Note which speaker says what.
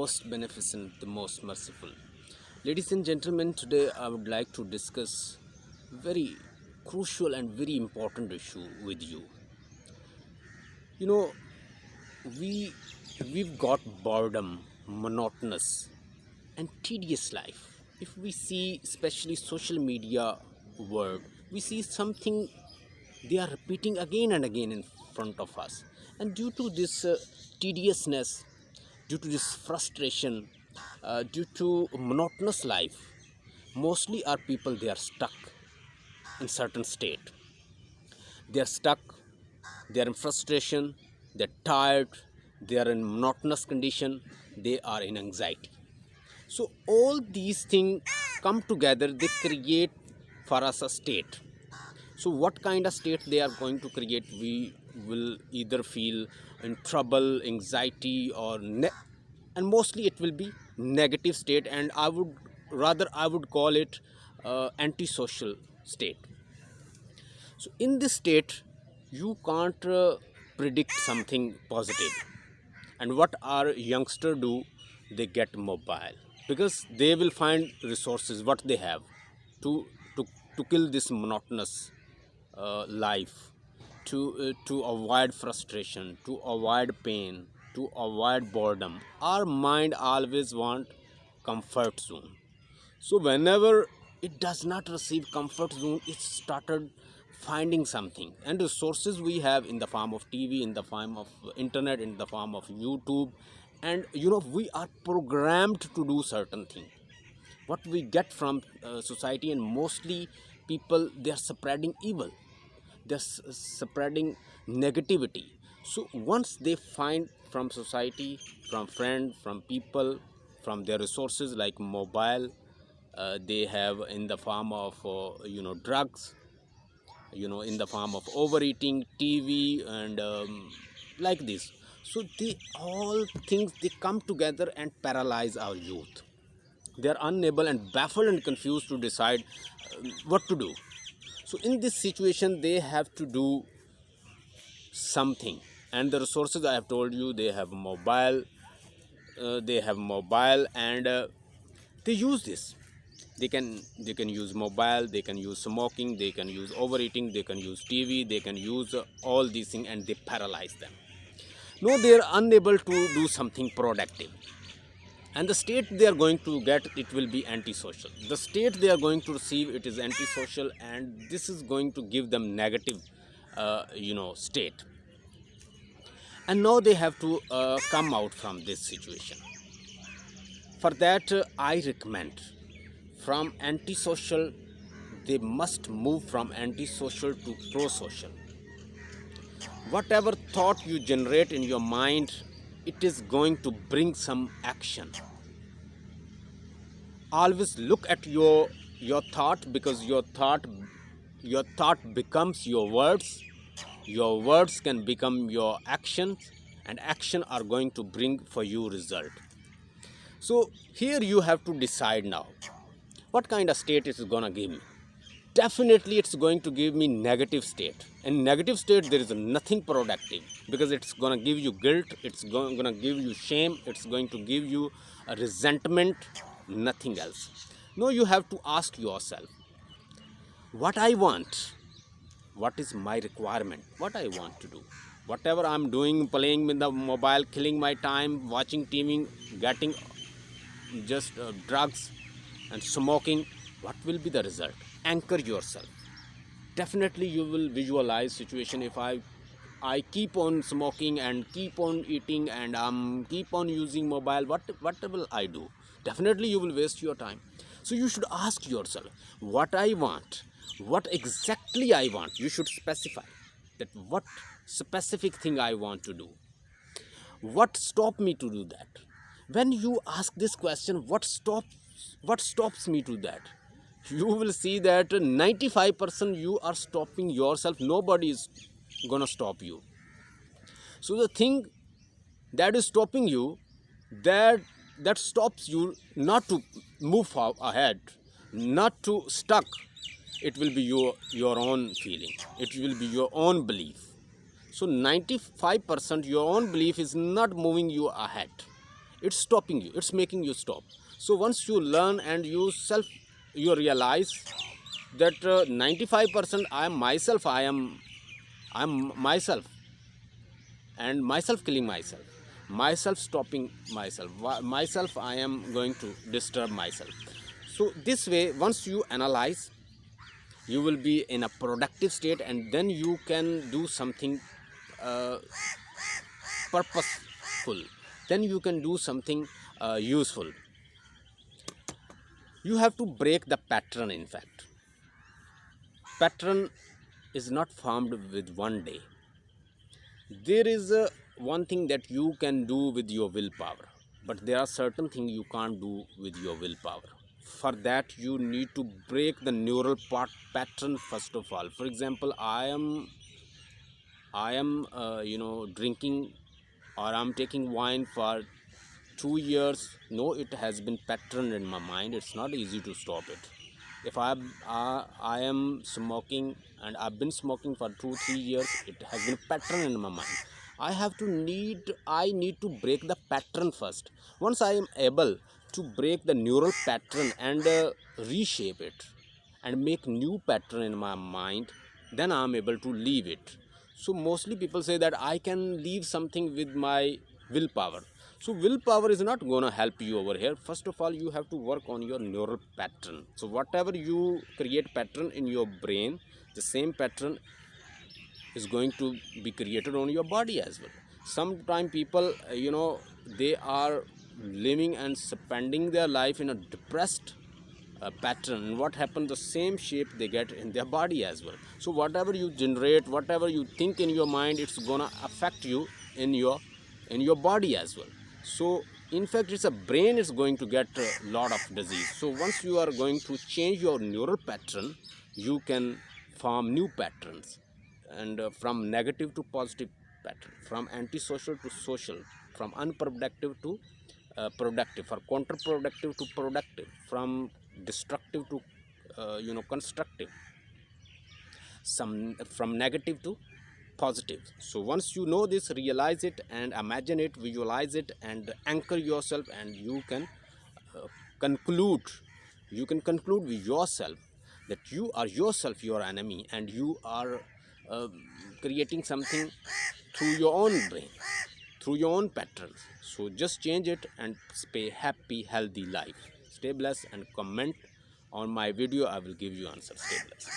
Speaker 1: most beneficent, the most merciful. Ladies and gentlemen, today I would like to discuss very crucial and very important issue with you. You know, we we've got boredom, monotonous, and tedious life. If we see, especially social media world, we see something they are repeating again and again in front of us, and due to this tediousness, due to this frustration, due to monotonous life, mostly our people they are stuck in certain state. They are stuck, they are in frustration, they're tired, they are in monotonous condition, they are in anxiety. So all these things come together, they create for us a state. So what kind of state they are going to create? We will either feel in trouble, anxiety, or and mostly it will be negative state, and I would call it antisocial state. So in this state, you can't predict something positive. And what our youngster do? They get mobile because they will find resources. What they have to to to kill this monotonous life, to avoid frustration, to avoid pain, to avoid boredom. Our mind always want comfort zone. So whenever it does not receive comfort zone, it started finding something. And the sources we have in the form of TV, in the form of internet, in the form of YouTube, and we are programmed to do certain things. What we get from society, and mostly people they are spreading evil, they're spreading negativity. So once they find from society, from friend, from people, from their resources like mobile, they have in the form of drugs, in the form of overeating, TV, and like this. So they all things they come together and paralyze our youth. They are unable and baffled and confused to decide what to do. So in this situation, they have to do something. And the resources I have told you, they have mobile, and they use this. They can use mobile, they can use smoking, they can use overeating, they can use TV, they can use all these things, and they paralyze them. No, they are unable to do something productive. And the state they are going to get, it will be antisocial. The state they are going to receive, it is antisocial, and this is going to give them negative state. And now they have to come out from this situation. For that, I recommend, from antisocial, they must move from antisocial to pro-social. Whatever thought you generate in your mind, it is going to bring some action. Always look at your thought, because your thought becomes your words. Your words can become your actions, and action are going to bring for you result. So here you have to decide now, what kind of state it is gonna give me. Definitely it's going to give me negative state. In negative state there is nothing productive, because it's gonna give you guilt, it's gonna give you shame, it's going to give you a resentment, nothing else. No, you have to ask yourself, what I want, what is my requirement, what I want to do. Whatever I'm doing, playing with the mobile, killing my time, watching TV, getting just drugs and smoking, what will be the result? Anchor yourself. Definitely you will visualize situation. If I keep on smoking and keep on eating and keep on using mobile, what will I do? Definitely you will waste your time. So you should ask yourself, what I want, what exactly I want. You should specify that what specific thing I want to do, what stop me to do that. When you ask this question, what stops me to that, you will see that 95% you are stopping yourself. Nobody is gonna stop you. So the thing that is stopping you, that stops you not to move ahead, not to stuck, it will be your own feeling, it will be your own belief. So 95% your own belief is not moving you ahead. it's stopping you, it's making you stop. So once you learn and you realize that 95% I am myself, I'm myself, and myself killing myself, myself stopping myself, myself I am going to disturb myself. So this way, once you analyze, you will be in a productive state, and then you can do something uh, purposeful, then you can do something useful. You have to break the pattern. In fact, pattern is not formed with one day. There is one thing that you can do with your willpower, but there are certain things you can't do with your willpower. For that, you need to break the neural pattern first of all. For example, I am drinking, or I'm taking wine for 2 years. No, it has been patterned in my mind. It's not easy to stop it. If I am smoking, and I've been smoking for 2-3 years, it has been patterned in my mind. I need to break the pattern first. Once I am able to break the neural pattern and reshape it and make new pattern in my mind, then I am able to leave it. So mostly people say that I can leave something with my willpower. So willpower is not going to help you over here. First of all, you have to work on your neural pattern. So whatever you create pattern in your brain, the same pattern is going to be created on your body as well. Sometimes people, they are living and spending their life in a depressed pattern. What happens, the same shape they get in their body as well. So whatever you generate, whatever you think in your mind, it's gonna affect you in your body as well. So in fact, it's a brain is going to get a lot of disease. So once you are going to change your neural pattern, you can form new patterns, and from negative to positive pattern, from antisocial to social, from unproductive to productive, for counterproductive to productive, from destructive to constructive, some from negative to positive. So once you know this, realize it and imagine it, visualize it, and anchor yourself, and you can conclude with yourself that you are yourself your enemy, and you are uh, creating something through your own brain, through your own patterns. So just change it and stay happy, healthy life. Stay blessed, and comment on my video. I will give you answers. Stay blessed.